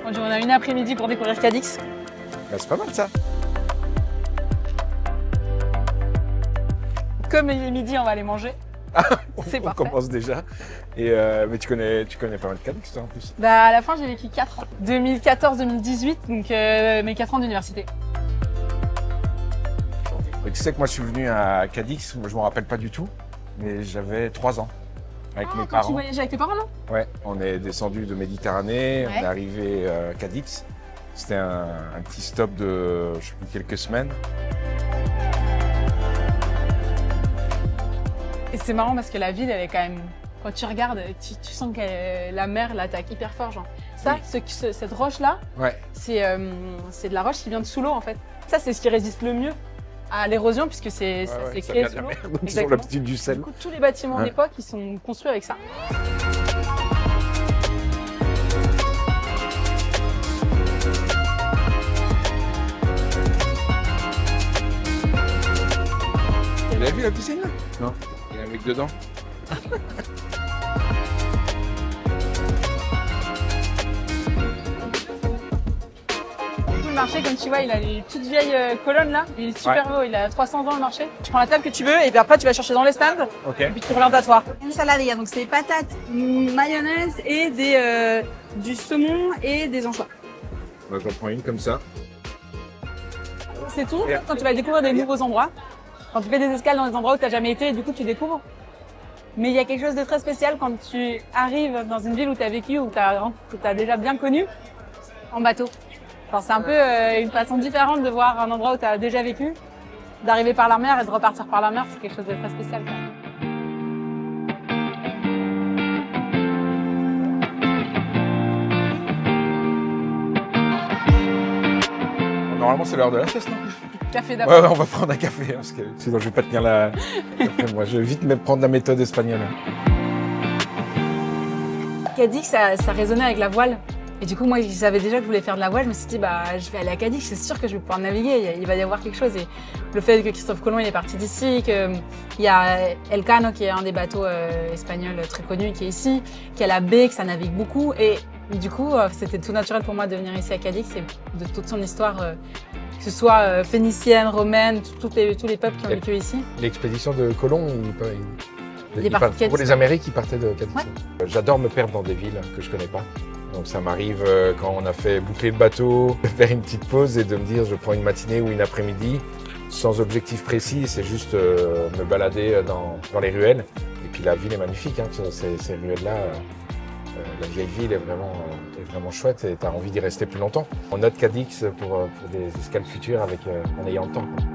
On a une après-midi pour découvrir Cadix. Bah, c'est pas mal ça. Comme il est midi, on va aller manger. C'est On parfait. commence déjà. Et, mais tu connais pas mal Cadix toi en plus. Bah, à la fin, j'ai vécu 4 ans. 2014-2018, donc mes 4 ans d'université. Et tu sais que moi je suis venu à Cadix, moi, je me rappelle pas du tout, mais j'avais 3 ans avec mes Quand tu parents. voyageais avec tes parents, non? Ouais, on est descendu de Méditerranée, Ouais. on est arrivé à Cadix. C'était un petit stop de je sais plus, quelques semaines. Et c'est marrant parce que la ville, elle est quand même... Quand tu regardes, tu sens que la mer l'attaque hyper fort, genre. Ça, Oui. cette roche-là, Ouais, c'est de la roche qui vient de sous l'eau, en fait. Ça, c'est ce qui résiste le mieux à l'érosion, puisque ça s'est ça créé vient de sous la l'eau. mer, donc ils ont Exactement. l'habitude du Du sel. coup, tous les bâtiments Ouais. d'époque, ils sont construits avec ça. Vous l'avez vu la piscine là? Non. Il y a un mec dedans. Le marché, comme tu vois, il a les toutes vieilles colonnes là. Il est super beau, il a 300 ans le marché. Tu prends la table que tu veux et puis après tu vas chercher dans les stands Ok. et puis tu reviens t'asseoir. Une saladilla, donc c'est des patates, mayonnaise et du saumon et des anchois. Moi j'en prends une comme ça. C'est tout. Et Quand tu vas découvrir des nouveaux endroits, quand tu fais des escales dans des endroits où tu n'as jamais été, et du coup tu découvres. Mais il y a quelque chose de très spécial quand tu arrives dans une ville où tu as vécu, où tu as déjà bien connu, en bateau. Enfin, c'est un peu une façon différente de voir un endroit où tu as déjà vécu, d'arriver par la mer et de repartir par la mer, c'est quelque chose de très spécial. Quoi. Normalement c'est l'heure de la sieste, non? Café d'abord. Ouais, on va prendre un café, hein, parce que sinon je vais pas tenir la... Moi je vais vite me prendre la méthode espagnole. Cadix, ça résonnait avec la voile. Et du coup, moi, je savais déjà que je voulais faire de la voile. Je me suis dit, bah, je vais aller à Cadix, c'est sûr que je vais pouvoir naviguer. Il va y avoir quelque chose. Et le fait que Christophe Colomb il est parti d'ici, qu'il y a Elcano, qui est un des bateaux espagnols très connus, qui est ici, qu'il y a la baie, que ça navigue beaucoup. Et du coup, c'était tout naturel pour moi de venir ici à Cadix et de toute son histoire, que ce soit phénicienne, romaine, tous les peuples qui ont vécu ici. L'expédition de Colomb, Il est parti de Cadix. pour les Amériques, il partait de Cadix. Ouais. J'adore me perdre dans des villes que je connais pas. Donc ça m'arrive quand on a fait boucler le bateau, de faire une petite pause et de me dire je prends une matinée ou une après-midi sans objectif précis, c'est juste me balader dans les ruelles. Et puis la ville est magnifique, hein, ces ruelles-là. La vieille ville est vraiment chouette et tu as envie d'y rester plus longtemps. On note Cadix pour des escales futures en ayant le temps. Quoi.